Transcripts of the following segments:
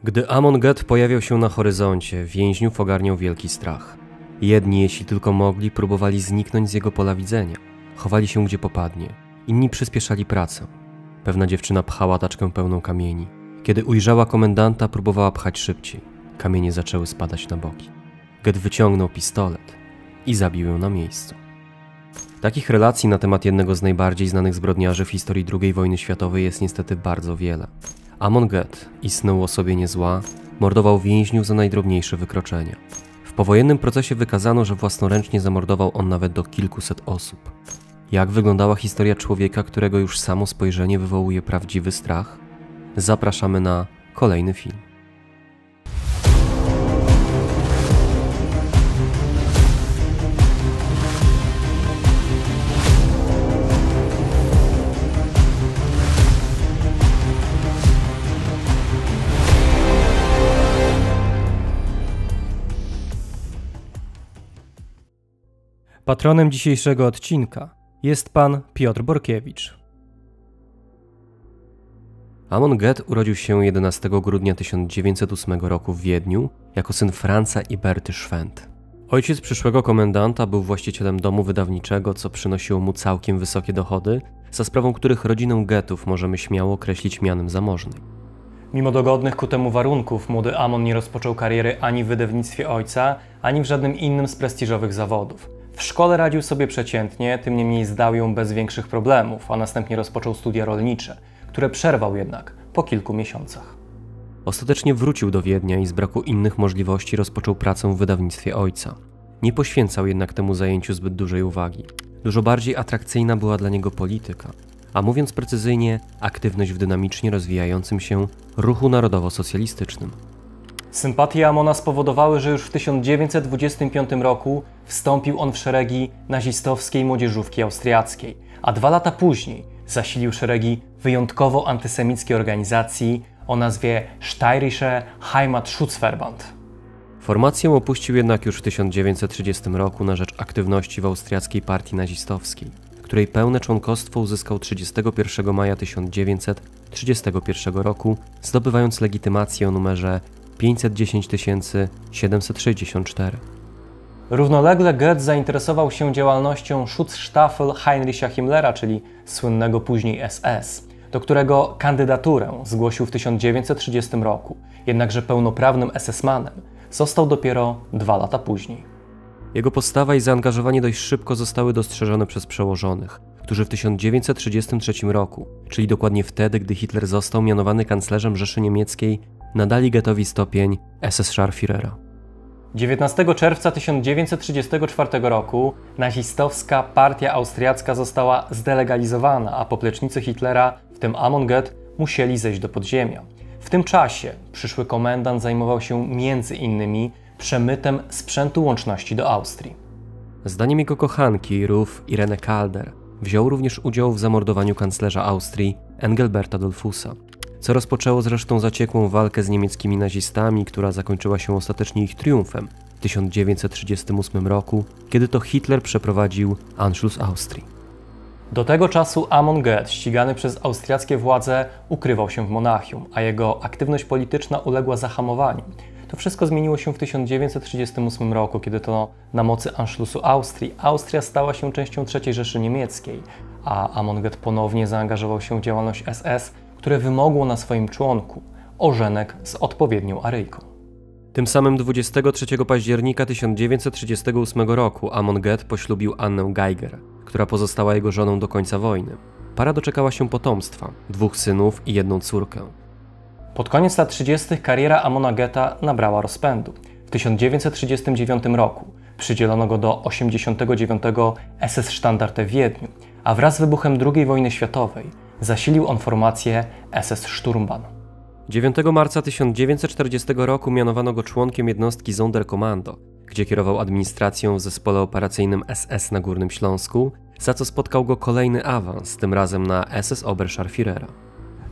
Gdy Amon Get pojawiał się na horyzoncie, więźniów ogarniał wielki strach. Jedni, jeśli tylko mogli, próbowali zniknąć z jego pola widzenia. Chowali się gdzie popadnie. Inni przyspieszali pracę. Pewna dziewczyna pchała taczkę pełną kamieni. Kiedy ujrzała komendanta, próbowała pchać szybciej. Kamienie zaczęły spadać na boki. Get wyciągnął pistolet i zabił ją na miejscu. Takich relacji na temat jednego z najbardziej znanych zbrodniarzy w historii II wojny światowej jest niestety bardzo wiele. Amon Get, istne uosobienie zła, mordował więźniów za najdrobniejsze wykroczenia. W powojennym procesie wykazano, że własnoręcznie zamordował on nawet do kilkuset osób. Jak wyglądała historia człowieka, którego już samo spojrzenie wywołuje prawdziwy strach? Zapraszamy na kolejny film. Patronem dzisiejszego odcinka jest pan Piotr Borkiewicz. Amon Get urodził się 11 grudnia 1908 roku w Wiedniu jako syn Franza i Berty Schwendt. Ojciec przyszłego komendanta był właścicielem domu wydawniczego, co przynosiło mu całkiem wysokie dochody, za sprawą których rodzinę Getów możemy śmiało określić mianem zamożnej. Mimo dogodnych ku temu warunków, młody Amon nie rozpoczął kariery ani w wydawnictwie ojca, ani w żadnym innym z prestiżowych zawodów. W szkole radził sobie przeciętnie, tym niemniej zdał ją bez większych problemów, a następnie rozpoczął studia rolnicze, które przerwał jednak po kilku miesiącach. Ostatecznie wrócił do Wiednia i z braku innych możliwości rozpoczął pracę w wydawnictwie ojca. Nie poświęcał jednak temu zajęciu zbyt dużej uwagi. Dużo bardziej atrakcyjna była dla niego polityka, a mówiąc precyzyjnie, aktywność w dynamicznie rozwijającym się ruchu narodowo-socjalistycznym. Sympatie Amona spowodowały, że już w 1925 roku wstąpił on w szeregi nazistowskiej młodzieżówki austriackiej, a 2 lata później zasilił szeregi wyjątkowo antysemickiej organizacji o nazwie Steirische Heimatschutzverband. Formację opuścił jednak już w 1930 roku na rzecz aktywności w austriackiej partii nazistowskiej, której pełne członkostwo uzyskał 31 maja 1931 roku, zdobywając legitymację o numerze 510 764. Równolegle Get zainteresował się działalnością Schutzstaffel Heinricha Himmlera, czyli słynnego później SS, do którego kandydaturę zgłosił w 1930 roku, jednakże pełnoprawnym SS-manem został dopiero 2 lata później. Jego postawa i zaangażowanie dość szybko zostały dostrzeżone przez przełożonych, którzy w 1933 roku, czyli dokładnie wtedy, gdy Hitler został mianowany kanclerzem Rzeszy Niemieckiej, nadali Getowi stopień SS-Scharführera. 19 czerwca 1934 roku nazistowska partia austriacka została zdelegalizowana, a poplecznicy Hitlera, w tym Amon Get, musieli zejść do podziemia. W tym czasie przyszły komendant zajmował się m.in. przemytem sprzętu łączności do Austrii. Zdaniem jego kochanki, Ruth Irene Calder, wziął również udział w zamordowaniu kanclerza Austrii Engelberta Dollfussa, co rozpoczęło zresztą zaciekłą walkę z niemieckimi nazistami, która zakończyła się ostatecznie ich triumfem w 1938 roku, kiedy to Hitler przeprowadził Anschluss Austrii. Do tego czasu Amon Get, ścigany przez austriackie władze, ukrywał się w Monachium, a jego aktywność polityczna uległa zahamowaniu. To wszystko zmieniło się w 1938 roku, kiedy to na mocy Anschlussu Austrii Austria stała się częścią III Rzeszy Niemieckiej, a Amon Get ponownie zaangażował się w działalność SS, które wymogło na swoim członku ożenek z odpowiednią aryjką. Tym samym 23 października 1938 roku Amon Get poślubił Annę Geiger, która pozostała jego żoną do końca wojny. Para doczekała się potomstwa, 2 synów i 1 córkę. Pod koniec lat 30. kariera Amona Geta nabrała rozpędu. W 1939 roku przydzielono go do 89. SS-Standarte w Wiedniu, a wraz z wybuchem II wojny światowej zasilił on formację SS Sturmbahn. 9 marca 1940 roku mianowano go członkiem jednostki Sonderkommando, gdzie kierował administracją w zespole operacyjnym SS na Górnym Śląsku, za co spotkał go kolejny awans, tym razem na SS Oberscharführera.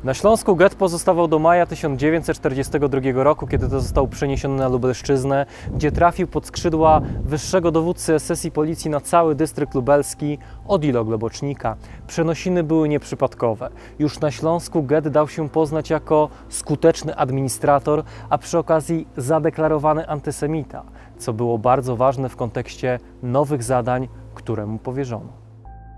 Na Śląsku get pozostawał do maja 1942 roku, kiedy to został przeniesiony na Lubelszczyznę, gdzie trafił pod skrzydła wyższego dowódcy SS i policji na cały dystrykt lubelski Odilo Globocznika. Przenosiny były nieprzypadkowe. Już na Śląsku get dał się poznać jako skuteczny administrator, a przy okazji zadeklarowany antysemita, co było bardzo ważne w kontekście nowych zadań, które mu powierzono.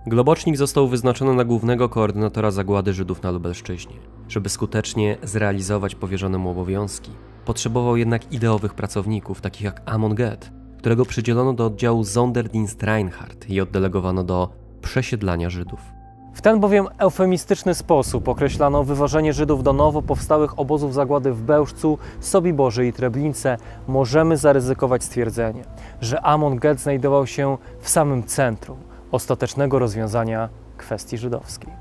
Globocznik został wyznaczony na głównego koordynatora zagłady Żydów na Lubelszczyźnie. Żeby skutecznie zrealizować powierzone mu obowiązki, potrzebował jednak ideowych pracowników, takich jak Amon Get, którego przydzielono do oddziału Sonderdienst Reinhardt i oddelegowano do przesiedlania Żydów. W ten bowiem eufemistyczny sposób określano wywożenie Żydów do nowo powstałych obozów zagłady w Bełżcu, Sobiborze i Treblince. Możemy zaryzykować stwierdzenie, że Amon Get znajdował się w samym centrum ostatecznego rozwiązania kwestii żydowskiej.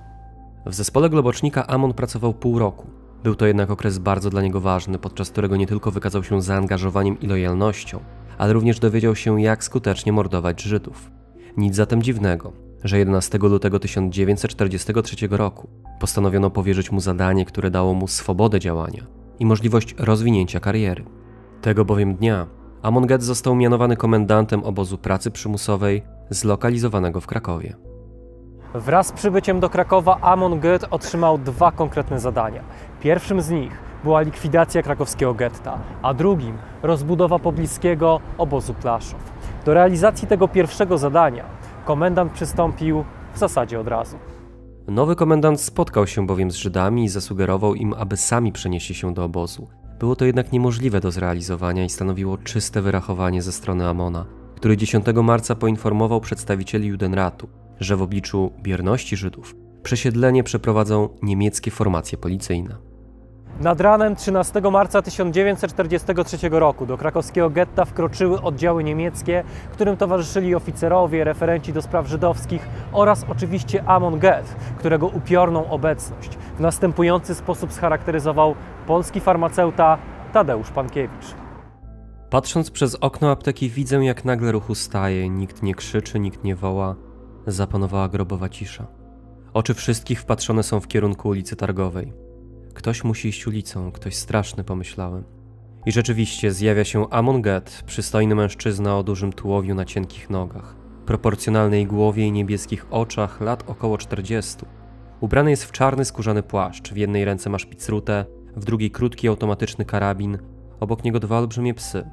W zespole Globocznika Amon pracował pół roku. Był to jednak okres bardzo dla niego ważny, podczas którego nie tylko wykazał się zaangażowaniem i lojalnością, ale również dowiedział się, jak skutecznie mordować Żydów. Nic zatem dziwnego, że 11 lutego 1943 roku postanowiono powierzyć mu zadanie, które dało mu swobodę działania i możliwość rozwinięcia kariery. Tego bowiem dnia Amon Get został mianowany komendantem obozu pracy przymusowej zlokalizowanego w Krakowie. Wraz z przybyciem do Krakowa Amon Get otrzymał dwa konkretne zadania. Pierwszym z nich była likwidacja krakowskiego getta, a drugim rozbudowa pobliskiego obozu Plaszow. Do realizacji tego pierwszego zadania komendant przystąpił w zasadzie od razu. Nowy komendant spotkał się bowiem z Żydami i zasugerował im, aby sami przenieśli się do obozu. Było to jednak niemożliwe do zrealizowania i stanowiło czyste wyrachowanie ze strony Amona, który 10 marca poinformował przedstawicieli Judenratu, że w obliczu bierności Żydów przesiedlenie przeprowadzą niemieckie formacje policyjne. Nad ranem 13 marca 1943 roku do krakowskiego getta wkroczyły oddziały niemieckie, którym towarzyszyli oficerowie, referenci do spraw żydowskich oraz oczywiście Amon Get, którego upiorną obecność w następujący sposób scharakteryzował polski farmaceuta Tadeusz Pankiewicz. Patrząc przez okno apteki widzę, jak nagle ruch ustaje, nikt nie krzyczy, nikt nie woła. Zapanowała grobowa cisza. Oczy wszystkich wpatrzone są w kierunku ulicy Targowej. Ktoś musi iść ulicą, ktoś straszny, pomyślałem. I rzeczywiście zjawia się Amon Get, przystojny mężczyzna o dużym tułowiu na cienkich nogach, proporcjonalnej głowie i niebieskich oczach, lat około 40. Ubrany jest w czarny skórzany płaszcz, w jednej ręce ma szpicrutę, w drugiej krótki automatyczny karabin, obok niego dwa olbrzymie psy.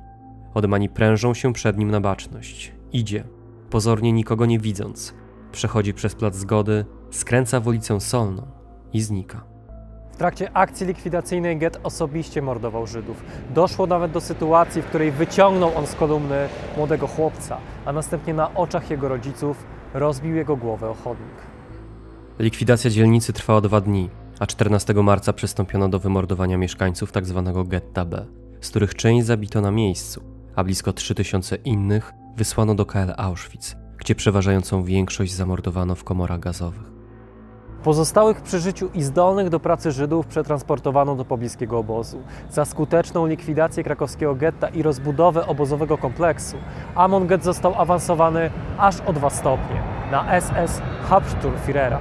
Odmani prężą się przed nim na baczność. Idzie, pozornie nikogo nie widząc. Przechodzi przez plac Zgody, skręca w ulicę Solną i znika. W trakcie akcji likwidacyjnej Get osobiście mordował Żydów. Doszło nawet do sytuacji, w której wyciągnął on z kolumny młodego chłopca, a następnie na oczach jego rodziców rozbił jego głowę o chodnik. Likwidacja dzielnicy trwała 2 dni, a 14 marca przystąpiono do wymordowania mieszkańców tzw. getta B, z których część zabito na miejscu, a blisko 3000 innych wysłano do KL Auschwitz, gdzie przeważającą większość zamordowano w komorach gazowych. Pozostałych przy życiu i zdolnych do pracy Żydów przetransportowano do pobliskiego obozu. Za skuteczną likwidację krakowskiego getta i rozbudowę obozowego kompleksu Amon Get został awansowany aż o 2 stopnie na SS Hauptsturmführera.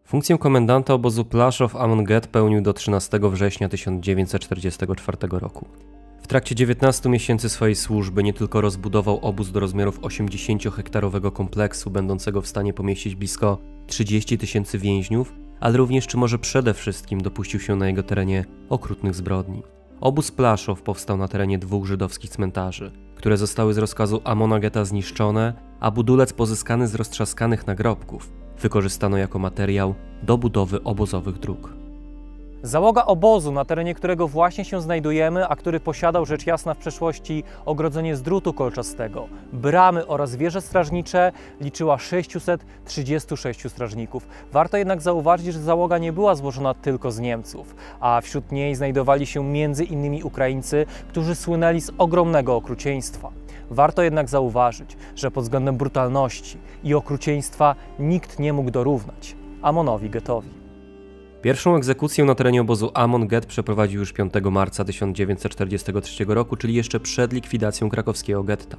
Funkcję komendanta obozu Plaszow Amon Get pełnił do 13 września 1944 roku. W trakcie 19 miesięcy swojej służby nie tylko rozbudował obóz do rozmiarów 80-hektarowego kompleksu, będącego w stanie pomieścić blisko 30 000 więźniów, ale również, czy może przede wszystkim, dopuścił się na jego terenie okrutnych zbrodni. Obóz Plaszow powstał na terenie 2 żydowskich cmentarzy, które zostały z rozkazu Amona Getta zniszczone, a budulec pozyskany z roztrzaskanych nagrobków wykorzystano jako materiał do budowy obozowych dróg. Załoga obozu, na terenie którego właśnie się znajdujemy, a który posiadał rzecz jasna w przeszłości ogrodzenie z drutu kolczastego, bramy oraz wieże strażnicze, liczyła 636 strażników. Warto jednak zauważyć, że załoga nie była złożona tylko z Niemców, a wśród niej znajdowali się m.in. Ukraińcy, którzy słynęli z ogromnego okrucieństwa. Warto jednak zauważyć, że pod względem brutalności i okrucieństwa nikt nie mógł dorównać Amonowi Gettowi. Pierwszą egzekucję na terenie obozu Amon Get przeprowadził już 5 marca 1943 roku, czyli jeszcze przed likwidacją krakowskiego getta.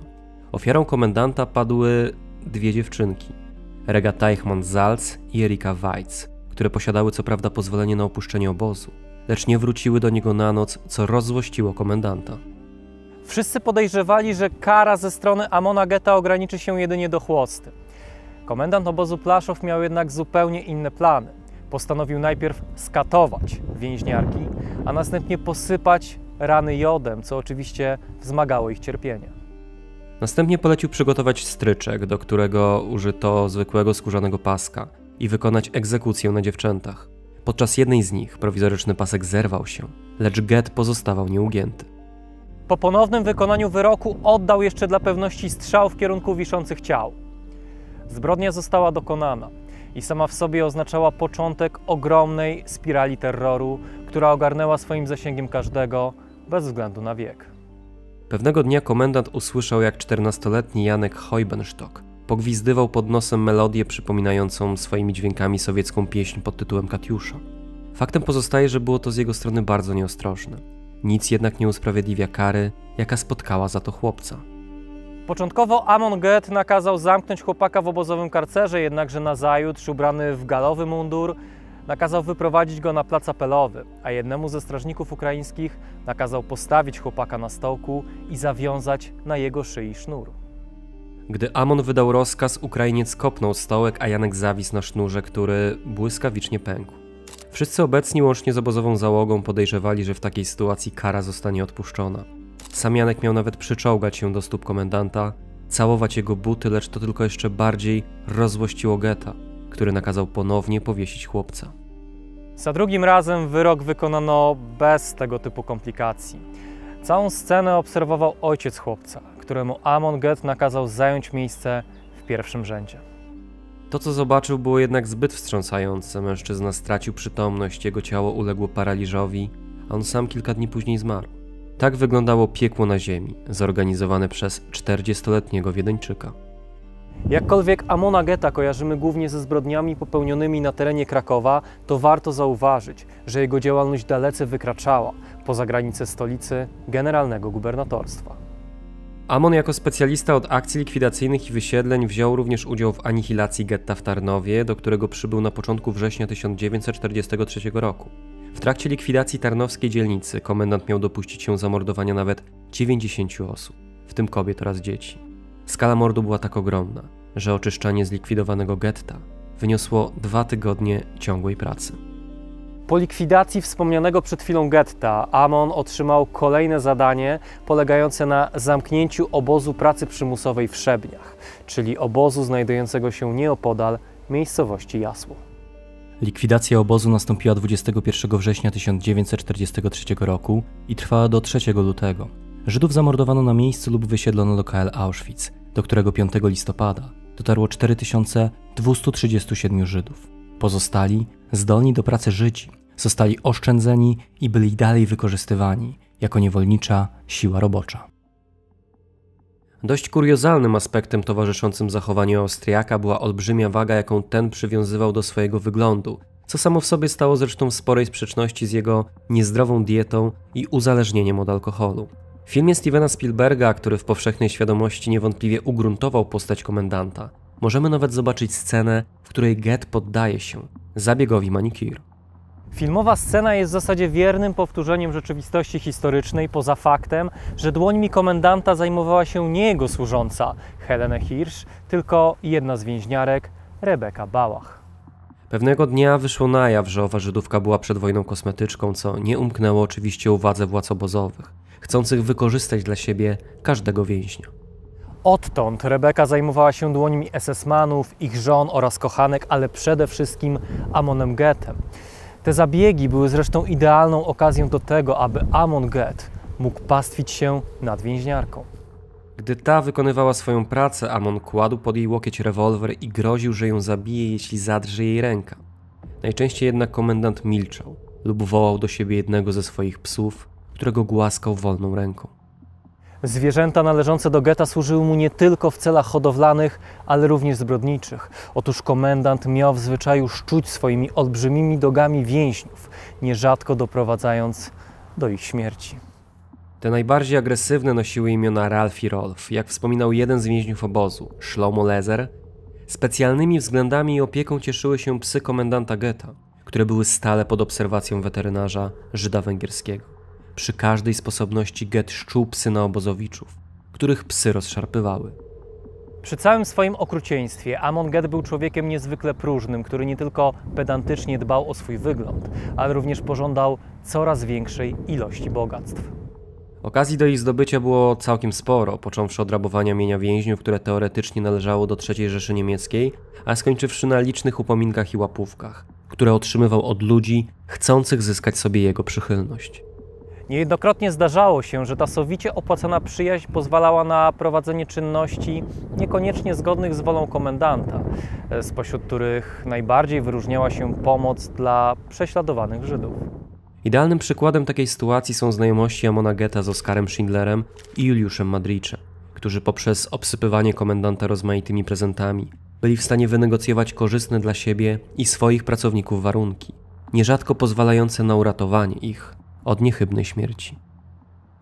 Ofiarą komendanta padły 2 dziewczynki, Rega Teichmann-Salz i Erika Weitz, które posiadały co prawda pozwolenie na opuszczenie obozu, lecz nie wróciły do niego na noc, co rozzłościło komendanta. Wszyscy podejrzewali, że kara ze strony Amona Getta ograniczy się jedynie do chłosty. Komendant obozu Plaszow miał jednak zupełnie inne plany. Postanowił najpierw skatować więźniarki, a następnie posypać rany jodem, co oczywiście wzmagało ich cierpienie. Następnie polecił przygotować stryczek, do którego użyto zwykłego skórzanego paska i wykonać egzekucję na dziewczętach. Podczas jednej z nich prowizoryczny pasek zerwał się, lecz Gett pozostawał nieugięty. Po ponownym wykonaniu wyroku oddał jeszcze dla pewności strzał w kierunku wiszących ciał. Zbrodnia została dokonana i sama w sobie oznaczała początek ogromnej spirali terroru, która ogarnęła swoim zasięgiem każdego, bez względu na wiek. Pewnego dnia komendant usłyszał, jak 14-letni Janek Heubenstock pogwizdywał pod nosem melodię przypominającą swoimi dźwiękami sowiecką pieśń pod tytułem Katiusza. Faktem pozostaje, że było to z jego strony bardzo nieostrożne. Nic jednak nie usprawiedliwia kary, jaka spotkała za to chłopca. Początkowo Amon Gett nakazał zamknąć chłopaka w obozowym karcerze, jednakże nazajutrz, ubrany w galowy mundur, nakazał wyprowadzić go na plac apelowy, a jednemu ze strażników ukraińskich nakazał postawić chłopaka na stołku i zawiązać na jego szyi sznur. Gdy Amon wydał rozkaz, Ukrainiec kopnął stołek, a Janek zawisł na sznurze, który błyskawicznie pękł. Wszyscy obecni, łącznie z obozową załogą, podejrzewali, że w takiej sytuacji kara zostanie odpuszczona. Sam Janek miał nawet przyczołgać się do stóp komendanta, całować jego buty, lecz to tylko jeszcze bardziej rozzłościło Getta, który nakazał ponownie powiesić chłopca. Za drugim razem wyrok wykonano bez tego typu komplikacji. Całą scenę obserwował ojciec chłopca, któremu Amon Gett nakazał zająć miejsce w pierwszym rzędzie. To, co zobaczył, było jednak zbyt wstrząsające. Mężczyzna stracił przytomność, jego ciało uległo paraliżowi, a on sam kilka dni później zmarł. Tak wyglądało piekło na ziemi, zorganizowane przez 40-letniego Wiedeńczyka. Jakkolwiek Amona Getta kojarzymy głównie ze zbrodniami popełnionymi na terenie Krakowa, to warto zauważyć, że jego działalność dalece wykraczała poza granice stolicy generalnego gubernatorstwa. Amon jako specjalista od akcji likwidacyjnych i wysiedleń wziął również udział w anihilacji getta w Tarnowie, do którego przybył na początku września 1943 roku. W trakcie likwidacji tarnowskiej dzielnicy komendant miał dopuścić się zamordowania nawet 90 osób, w tym kobiet oraz dzieci. Skala mordu była tak ogromna, że oczyszczanie zlikwidowanego getta wyniosło 2 tygodnie ciągłej pracy. Po likwidacji wspomnianego przed chwilą getta, Amon otrzymał kolejne zadanie polegające na zamknięciu obozu pracy przymusowej w Szebniach, czyli obozu znajdującego się nieopodal miejscowości Jasło. Likwidacja obozu nastąpiła 21 września 1943 roku i trwała do 3 lutego. Żydów zamordowano na miejscu lub wysiedlono do KL Auschwitz, do którego 5 listopada dotarło 4237 Żydów. Pozostali, zdolni do pracy Żydzi, zostali oszczędzeni i byli dalej wykorzystywani jako niewolnicza siła robocza. Dość kuriozalnym aspektem towarzyszącym zachowaniu Austriaka była olbrzymia waga, jaką ten przywiązywał do swojego wyglądu, co samo w sobie stało zresztą w sporej sprzeczności z jego niezdrową dietą i uzależnieniem od alkoholu. W filmie Stevena Spielberga, który w powszechnej świadomości niewątpliwie ugruntował postać komendanta, możemy nawet zobaczyć scenę, w której Gett poddaje się zabiegowi manicure. Filmowa scena jest w zasadzie wiernym powtórzeniem rzeczywistości historycznej, poza faktem, że dłońmi komendanta zajmowała się nie jego służąca Helene Hirsch, tylko jedna z więźniarek, Rebeka Bałach. Pewnego dnia wyszło na jaw, że owa Żydówka była przed wojną kosmetyczką, co nie umknęło oczywiście uwadze władz obozowych, chcących wykorzystać dla siebie każdego więźnia. Odtąd Rebeka zajmowała się dłońmi SS-manów, ich żon oraz kochanek, ale przede wszystkim Amonem Gettem. Te zabiegi były zresztą idealną okazją do tego, aby Amon Gett mógł pastwić się nad więźniarką. Gdy ta wykonywała swoją pracę, Amon kładł pod jej łokieć rewolwer i groził, że ją zabije, jeśli zadrży jej ręka. Najczęściej jednak komendant milczał lub wołał do siebie jednego ze swoich psów, którego głaskał wolną ręką. Zwierzęta należące do getta służyły mu nie tylko w celach hodowlanych, ale również zbrodniczych. Otóż komendant miał w zwyczaju szczuć swoimi olbrzymimi dogami więźniów, nierzadko doprowadzając do ich śmierci. Te najbardziej agresywne nosiły imiona Ralf i Rolf. Jak wspominał jeden z więźniów obozu, Shlomo Lezer, Specjalnymi względami i opieką cieszyły się psy komendanta getta, które były stale pod obserwacją weterynarza, Żyda węgierskiego. Przy każdej sposobności gett szczuł psy na obozowiczów, których psy rozszarpywały. Przy całym swoim okrucieństwie Amon Gett był człowiekiem niezwykle próżnym, który nie tylko pedantycznie dbał o swój wygląd, ale również pożądał coraz większej ilości bogactw. Okazji do ich zdobycia było całkiem sporo, począwszy od rabowania mienia więźniów, które teoretycznie należało do III Rzeszy Niemieckiej, a skończywszy na licznych upominkach i łapówkach, które otrzymywał od ludzi chcących zyskać sobie jego przychylność. Niejednokrotnie zdarzało się, że ta sowicie opłacana przyjaźń pozwalała na prowadzenie czynności niekoniecznie zgodnych z wolą komendanta, spośród których najbardziej wyróżniała się pomoc dla prześladowanych Żydów. Idealnym przykładem takiej sytuacji są znajomości Amona Getta z Oskarem Schindlerem i Juliuszem Madriczem, którzy poprzez obsypywanie komendanta rozmaitymi prezentami byli w stanie wynegocjować korzystne dla siebie i swoich pracowników warunki, nierzadko pozwalające na uratowanie ich od niechybnej śmierci.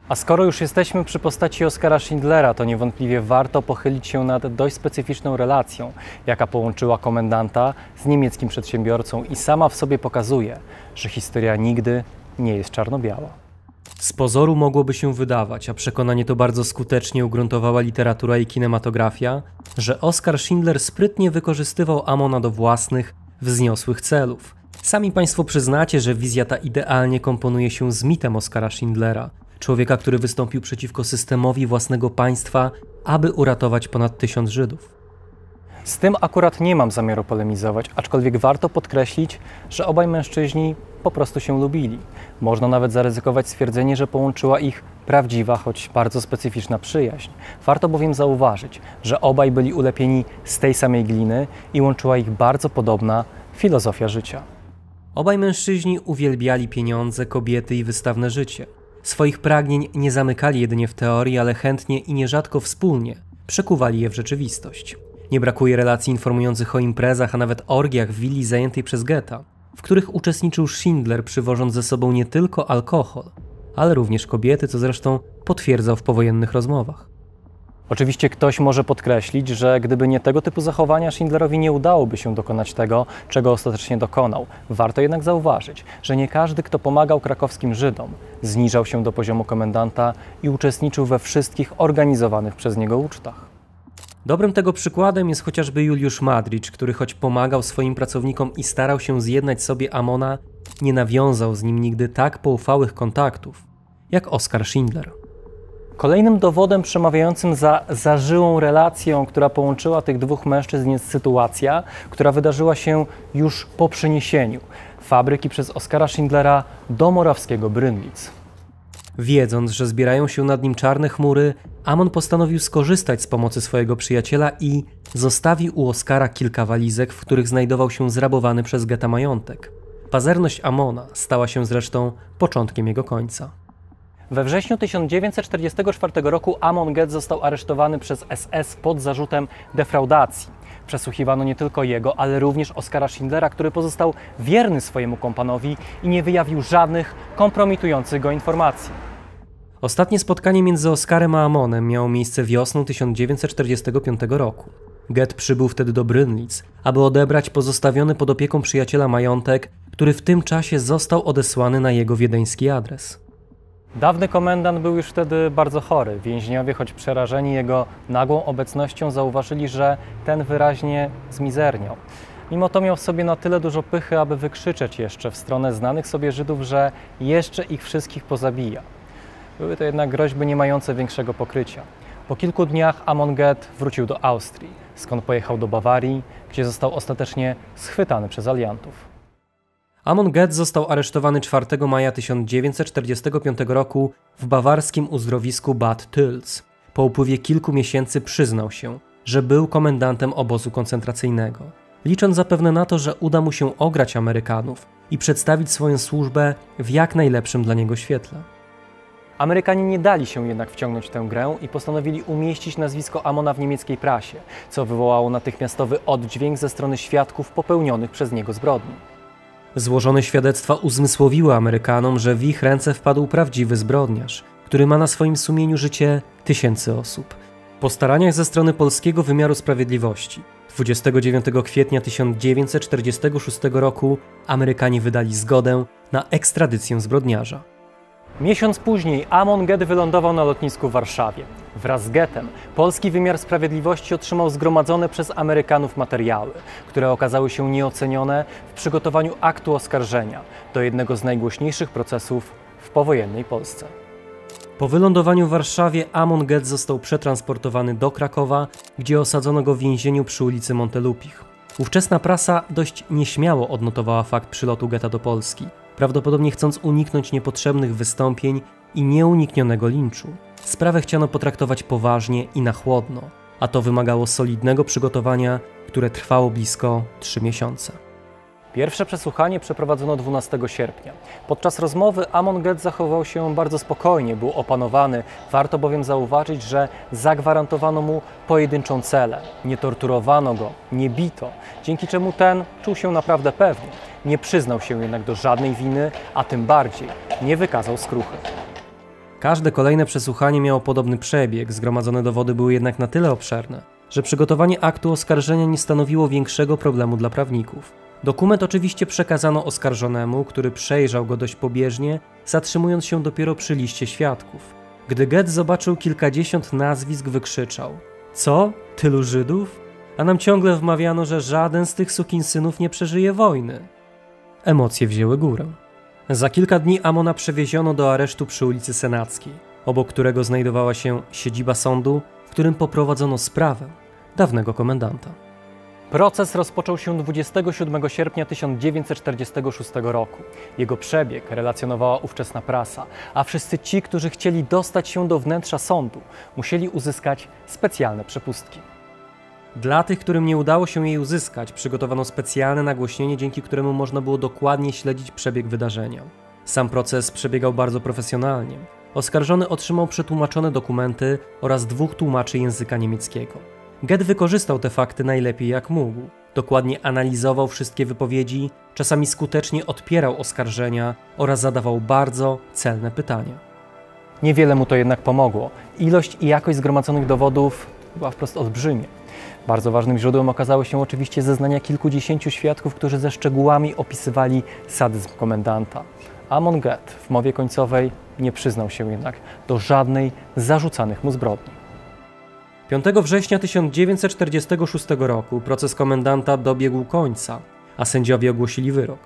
A skoro już jesteśmy przy postaci Oskara Schindlera, to niewątpliwie warto pochylić się nad dość specyficzną relacją, jaka połączyła komendanta z niemieckim przedsiębiorcą i sama w sobie pokazuje, że historia nigdy nie jest czarno-biała. Z pozoru mogłoby się wydawać, a przekonanie to bardzo skutecznie ugruntowała literatura i kinematografia, że Oskar Schindler sprytnie wykorzystywał Amona do własnych, wzniosłych celów. Sami Państwo przyznacie, że wizja ta idealnie komponuje się z mitem Oskara Schindlera, człowieka, który wystąpił przeciwko systemowi własnego państwa, aby uratować ponad 1000 Żydów. Z tym akurat nie mam zamiaru polemizować, aczkolwiek warto podkreślić, że obaj mężczyźni po prostu się lubili. Można nawet zaryzykować stwierdzenie, że połączyła ich prawdziwa, choć bardzo specyficzna przyjaźń. Warto bowiem zauważyć, że obaj byli ulepieni z tej samej gliny i łączyła ich bardzo podobna filozofia życia. Obaj mężczyźni uwielbiali pieniądze, kobiety i wystawne życie. Swoich pragnień nie zamykali jedynie w teorii, ale chętnie i nierzadko wspólnie przekuwali je w rzeczywistość. Nie brakuje relacji informujących o imprezach, a nawet orgiach w willi zajętej przez Getta, w których uczestniczył Schindler, przywożąc ze sobą nie tylko alkohol, ale również kobiety, co zresztą potwierdzał w powojennych rozmowach. Oczywiście ktoś może podkreślić, że gdyby nie tego typu zachowania, Schindlerowi nie udałoby się dokonać tego, czego ostatecznie dokonał. Warto jednak zauważyć, że nie każdy, kto pomagał krakowskim Żydom, zniżał się do poziomu komendanta i uczestniczył we wszystkich organizowanych przez niego ucztach. Dobrym tego przykładem jest chociażby Juliusz Madricz, który choć pomagał swoim pracownikom i starał się zjednać sobie Amona, nie nawiązał z nim nigdy tak poufałych kontaktów, jak Oskar Schindler. Kolejnym dowodem przemawiającym za zażyłą relacją, która połączyła tych dwóch mężczyzn, jest sytuacja, która wydarzyła się już po przeniesieniu fabryki przez Oskara Schindlera do morawskiego Brünnlitz. Wiedząc, że zbierają się nad nim czarne chmury, Amon postanowił skorzystać z pomocy swojego przyjaciela i zostawił u Oskara kilka walizek, w których znajdował się zrabowany przez Getta majątek. Pazerność Amona stała się zresztą początkiem jego końca. We wrześniu 1944 roku Amon Gett został aresztowany przez SS pod zarzutem defraudacji. Przesłuchiwano nie tylko jego, ale również Oskara Schindlera, który pozostał wierny swojemu kompanowi i nie wyjawił żadnych kompromitujących go informacji. Ostatnie spotkanie między Oskarem a Amonem miało miejsce wiosną 1945 roku. Gett przybył wtedy do Brünnlitz, aby odebrać pozostawiony pod opieką przyjaciela majątek, który w tym czasie został odesłany na jego wiedeński adres. Dawny komendant był już wtedy bardzo chory. Więźniowie, choć przerażeni jego nagłą obecnością, zauważyli, że ten wyraźnie zmizerniał. Mimo to miał w sobie na tyle dużo pychy, aby wykrzyczeć jeszcze w stronę znanych sobie Żydów, że jeszcze ich wszystkich pozabija. Były to jednak groźby nie mające większego pokrycia. Po kilku dniach Amon Gett wrócił do Austrii, skąd pojechał do Bawarii, gdzie został ostatecznie schwytany przez aliantów. Amon Gett został aresztowany 4 maja 1945 roku w bawarskim uzdrowisku Bad Tölz. Po upływie kilku miesięcy przyznał się, że był komendantem obozu koncentracyjnego, licząc zapewne na to, że uda mu się ograć Amerykanów i przedstawić swoją służbę w jak najlepszym dla niego świetle. Amerykanie nie dali się jednak wciągnąć w tę grę i postanowili umieścić nazwisko Amona w niemieckiej prasie, co wywołało natychmiastowy oddźwięk ze strony świadków popełnionych przez niego zbrodni. Złożone świadectwa uzmysłowiły Amerykanom, że w ich ręce wpadł prawdziwy zbrodniarz, który ma na swoim sumieniu życie tysięcy osób. Po staraniach ze strony polskiego wymiaru sprawiedliwości 29 kwietnia 1946 roku Amerykanie wydali zgodę na ekstradycję zbrodniarza. Miesiąc później Amon Get wylądował na lotnisku w Warszawie. Wraz z Getem polski wymiar sprawiedliwości otrzymał zgromadzone przez Amerykanów materiały, które okazały się nieocenione w przygotowaniu aktu oskarżenia do jednego z najgłośniejszych procesów w powojennej Polsce. Po wylądowaniu w Warszawie Amon Get został przetransportowany do Krakowa, gdzie osadzono go w więzieniu przy ulicy Montelupich. Ówczesna prasa dość nieśmiało odnotowała fakt przylotu Geta do Polski, prawdopodobnie chcąc uniknąć niepotrzebnych wystąpień i nieuniknionego linczu. Sprawę chciano potraktować poważnie i na chłodno, a to wymagało solidnego przygotowania, które trwało blisko 3 miesiące. Pierwsze przesłuchanie przeprowadzono 12 sierpnia. Podczas rozmowy Amon Get zachował się bardzo spokojnie, był opanowany. Warto bowiem zauważyć, że zagwarantowano mu pojedynczą celę. Nie torturowano go, nie bito, dzięki czemu ten czuł się naprawdę pewnie. Nie przyznał się jednak do żadnej winy, a tym bardziej nie wykazał skruchy. Każde kolejne przesłuchanie miało podobny przebieg, zgromadzone dowody były jednak na tyle obszerne, że przygotowanie aktu oskarżenia nie stanowiło większego problemu dla prawników. Dokument oczywiście przekazano oskarżonemu, który przejrzał go dość pobieżnie, zatrzymując się dopiero przy liście świadków. Gdy Get zobaczył kilkadziesiąt nazwisk, wykrzyczał: „Co? Tylu Żydów? A nam ciągle wmawiano, że żaden z tych sukinsynów nie przeżyje wojny”. Emocje wzięły górę. Za kilka dni Amona przewieziono do aresztu przy ulicy Senackiej, obok którego znajdowała się siedziba sądu, w którym poprowadzono sprawę dawnego komendanta. Proces rozpoczął się 27 sierpnia 1946 roku. Jego przebieg relacjonowała ówczesna prasa, a wszyscy ci, którzy chcieli dostać się do wnętrza sądu, musieli uzyskać specjalne przepustki. Dla tych, którym nie udało się jej uzyskać, przygotowano specjalne nagłośnienie, dzięki któremu można było dokładnie śledzić przebieg wydarzenia. Sam proces przebiegał bardzo profesjonalnie. Oskarżony otrzymał przetłumaczone dokumenty oraz 2 tłumaczy języka niemieckiego. Get wykorzystał te fakty najlepiej jak mógł. Dokładnie analizował wszystkie wypowiedzi, czasami skutecznie odpierał oskarżenia oraz zadawał bardzo celne pytania. Niewiele mu to jednak pomogło. Ilość i jakość zgromadzonych dowodów była wprost olbrzymia. Bardzo ważnym źródłem okazały się oczywiście zeznania kilkudziesięciu świadków, którzy ze szczegółami opisywali sadyzm komendanta. Amon Get w mowie końcowej nie przyznał się jednak do żadnej z zarzucanych mu zbrodni. 5 września 1946 roku proces komendanta dobiegł końca, a sędziowie ogłosili wyrok.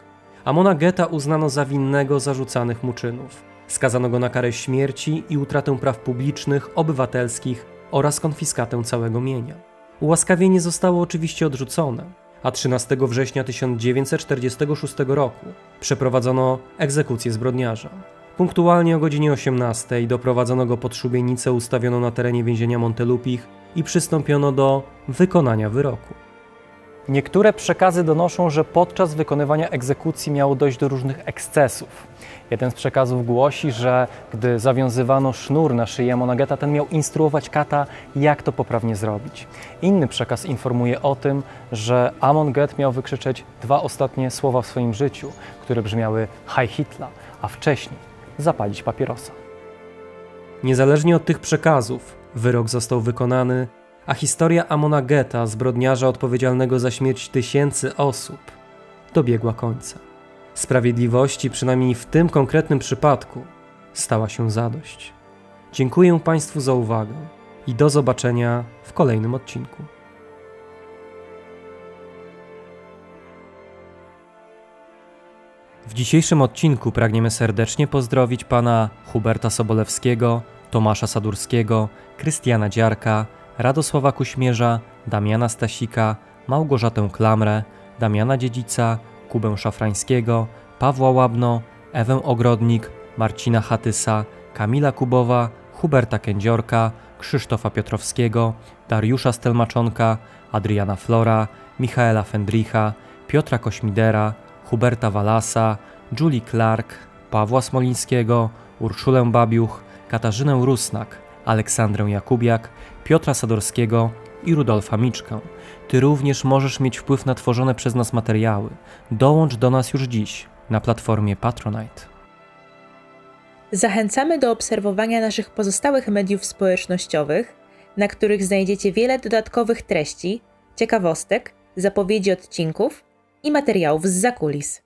Amona Geta uznano za winnego zarzucanych mu czynów. Skazano go na karę śmierci i utratę praw publicznych, obywatelskich oraz konfiskatę całego mienia. Ułaskawienie zostało oczywiście odrzucone, a 13 września 1946 roku przeprowadzono egzekucję zbrodniarza. Punktualnie o godzinie 18 doprowadzono go pod szubienicę ustawioną na terenie więzienia Montelupich i przystąpiono do wykonania wyroku. Niektóre przekazy donoszą, że podczas wykonywania egzekucji miało dojść do różnych ekscesów. Jeden z przekazów głosi, że gdy zawiązywano sznur na szyi Amona Geta, ten miał instruować kata, jak to poprawnie zrobić. Inny przekaz informuje o tym, że Amon Get miał wykrzyczeć 2 ostatnie słowa w swoim życiu, które brzmiały Heil Hitler, a wcześniej zapalić papierosa. Niezależnie od tych przekazów, wyrok został wykonany, a historia Amona Geta, zbrodniarza odpowiedzialnego za śmierć tysięcy osób, dobiegła końca. Sprawiedliwości, przynajmniej w tym konkretnym przypadku, stała się zadość. Dziękuję Państwu za uwagę i do zobaczenia w kolejnym odcinku. W dzisiejszym odcinku pragniemy serdecznie pozdrowić pana Huberta Sobolewskiego, Tomasza Sadurskiego, Krystiana Dziarka, Radosława Kuśmierza, Damiana Stasika, Małgorzatę Klamrę, Damiana Dziedzica, Kubę Szafrańskiego, Pawła Łabno, Ewę Ogrodnik, Marcina Hatysa, Kamila Kubowa, Huberta Kędziorka, Krzysztofa Piotrowskiego, Dariusza Stelmaczonka, Adriana Flora, Michaela Fendricha, Piotra Kośmidera, Huberta Walasa, Julie Clark, Pawła Smolińskiego, Urszulę Babiuch, Katarzynę Rusnak, Aleksandrę Jakubiak, Piotra Sadorskiego i Rudolfa Miczkę. Ty również możesz mieć wpływ na tworzone przez nas materiały. Dołącz do nas już dziś na platformie Patronite. Zachęcamy do obserwowania naszych pozostałych mediów społecznościowych, na których znajdziecie wiele dodatkowych treści, ciekawostek, zapowiedzi odcinków i materiałów z zakulis.